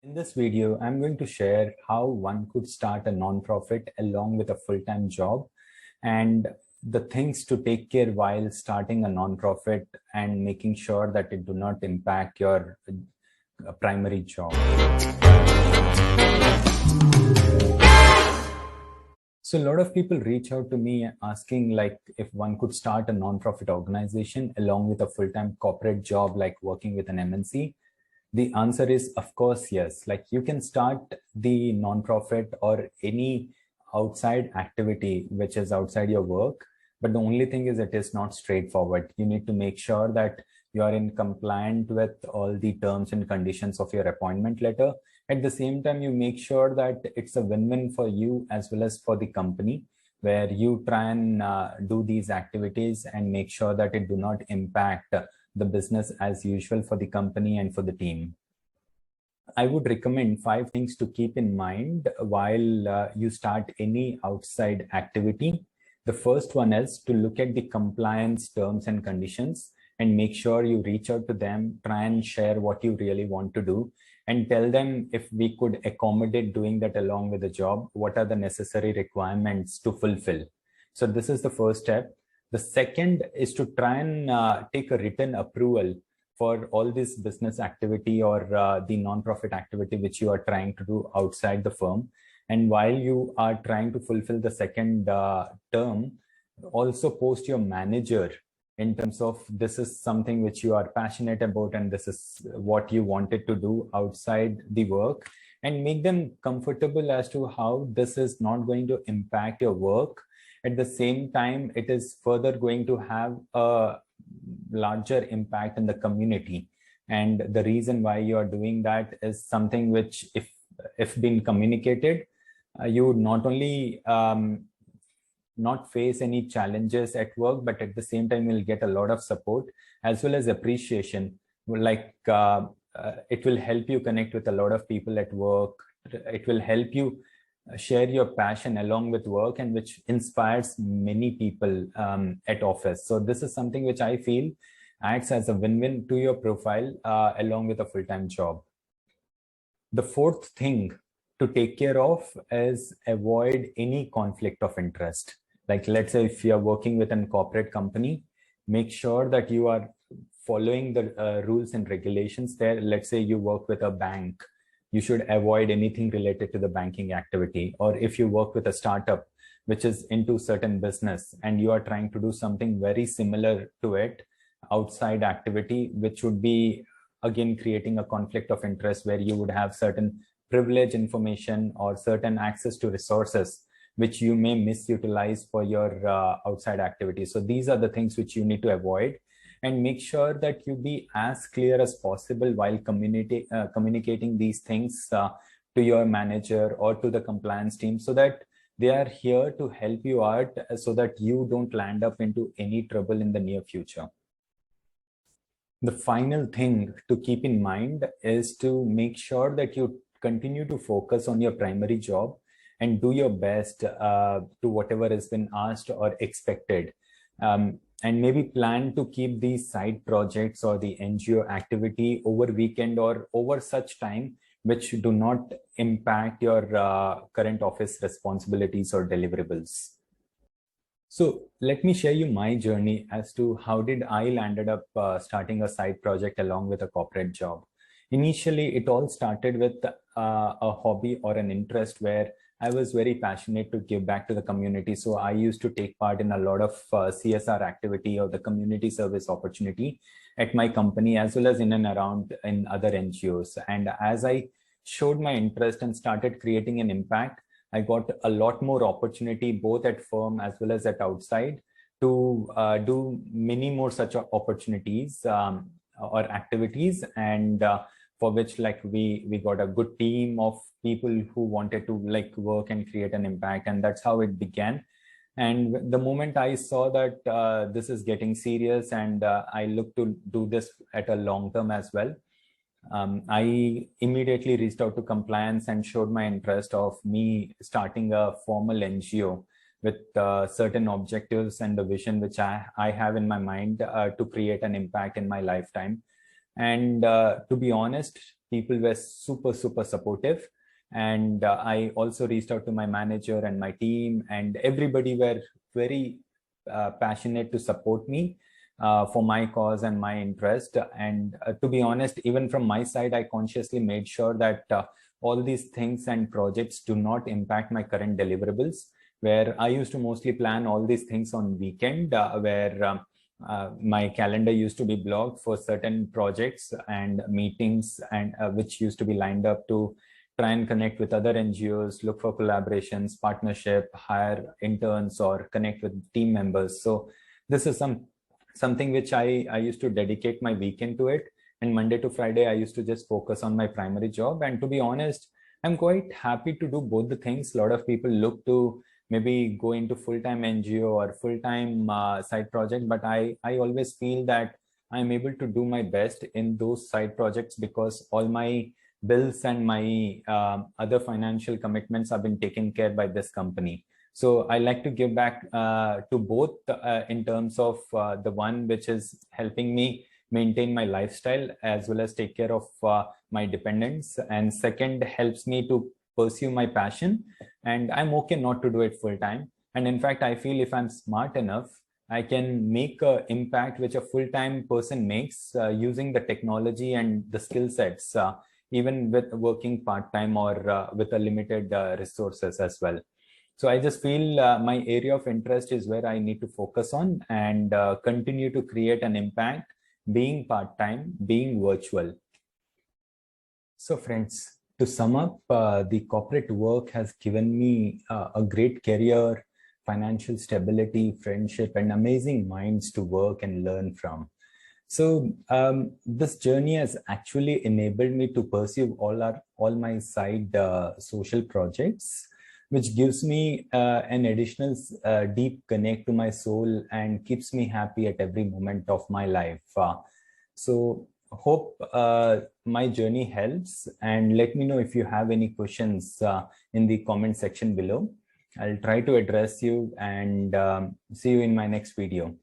In this video, I'm going to share how one could start a nonprofit along with a full-time job and the things to take care while starting a nonprofit and making sure that it do not impact your primary job. So a lot of people reach out to me asking like if one could start a nonprofit organization along with a full-time corporate job like working with an MNC. The answer is, of course, yes. Like you can start the nonprofit or any outside activity which is outside your work. But the only thing is it is not straightforward. You need to make sure that you are in compliant with all the terms and conditions of your appointment letter. At the same time, you make sure that it's a win-win for you as well as for the company, where you try and do these activities and make sure that it do not impact the business as usual for the company and for the team. I would recommend 5 things to keep in mind while you start any outside activity. The first one is to look at the compliance terms and conditions and make sure you reach out to them, try and share what you really want to do, and tell them if we could accommodate doing that along with the job, what are the necessary requirements to fulfill. So this is the first step. The second is to try and take a written approval for all this business activity or the nonprofit activity which you are trying to do outside the firm. And while you are trying to fulfill the second term, also post your manager in terms of this is something which you are passionate about and this is what you wanted to do outside the work, and make them comfortable as to how this is not going to impact your work. At the same time, it is further going to have a larger impact in the community. And the reason why you are doing that is something which, if being communicated, you would not only not face any challenges at work, but at the same time, you'll get a lot of support as well as appreciation. Like it will help you connect with a lot of people at work. It will help you share your passion along with work, and which inspires many people at office. So this is something which I feel acts as a win-win to your profile along with a full-time job. The fourth thing to take care of is avoid any conflict of interest. Like let's say if you are working with a corporate company, make sure that you are following the rules and regulations there. Let's say you work with a bank, you should avoid anything related to the banking activity. Or if you work with a startup which is into certain business and you are trying to do something very similar to it, outside activity, which would be again creating a conflict of interest where you would have certain privileged information or certain access to resources which you may misutilize for your outside activity. So these are the things which you need to avoid, and make sure that you be as clear as possible while communicating these things to your manager or to the compliance team, so that they are here to help you out so that you don't land up into any trouble in the near future. The final thing to keep in mind is to make sure that you continue to focus on your primary job and do your best to whatever has been asked or expected. And maybe plan to keep these side projects or the NGO activity over weekend or over such time which do not impact your current office responsibilities or deliverables. So let me share you my journey as to how did I landed up starting a side project along with a corporate job. Initially, it all started with a hobby or an interest where I was very passionate to give back to the community. So I used to take part in a lot of CSR activity or the community service opportunity at my company, as well as in and around in other NGOs. And as I showed my interest and started creating an impact, I got a lot more opportunity both at firm as well as at outside to do many more such opportunities or activities, and for which like we got a good team of people who wanted to like work and create an impact, and that's how it began. And the moment I saw that this is getting serious and I look to do this at a long term as well, I immediately reached out to compliance and showed my interest of me starting a formal NGO with certain objectives and the vision which I have in my mind to create an impact in my lifetime. And to be honest, people were super supportive. And I also reached out to my manager and my team, and everybody were very passionate to support me for my cause and my interest. And to be honest, even from my side, I consciously made sure that all these things and projects do not impact my current deliverables, where I used to mostly plan all these things on weekend, where my calendar used to be blocked for certain projects and meetings, and which used to be lined up to try and connect with other NGOs, look for collaborations, partnership, hire interns, or connect with team members. So this is something which I used to dedicate my weekend to it. And Monday to Friday, I used to just focus on my primary job. And to be honest, I'm quite happy to do both the things. A lot of people look to maybe go into full-time NGO or full-time side project, but I always feel that I'm able to do my best in those side projects because all my bills and my other financial commitments have been taken care by this company. So I like to give back to both in terms of the one which is helping me maintain my lifestyle as well as take care of my dependents, and second helps me to pursue my passion, and I'm okay not to do it full time. And in fact, I feel if I'm smart enough, I can make an impact which a full-time person makes using the technology and the skill sets, even with working part-time or with a limited resources as well. So I just feel my area of interest is where I need to focus on and continue to create an impact, being part-time, being virtual. So friends, to sum up, the corporate work has given me a great career, financial stability, friendship, and amazing minds to work and learn from. So this journey has actually enabled me to pursue all my side social projects, which gives me an additional deep connect to my soul and keeps me happy at every moment of my life. So hope my journey helps, and let me know if you have any questions in the comment section below. I'll try to address you, and see you in my next video.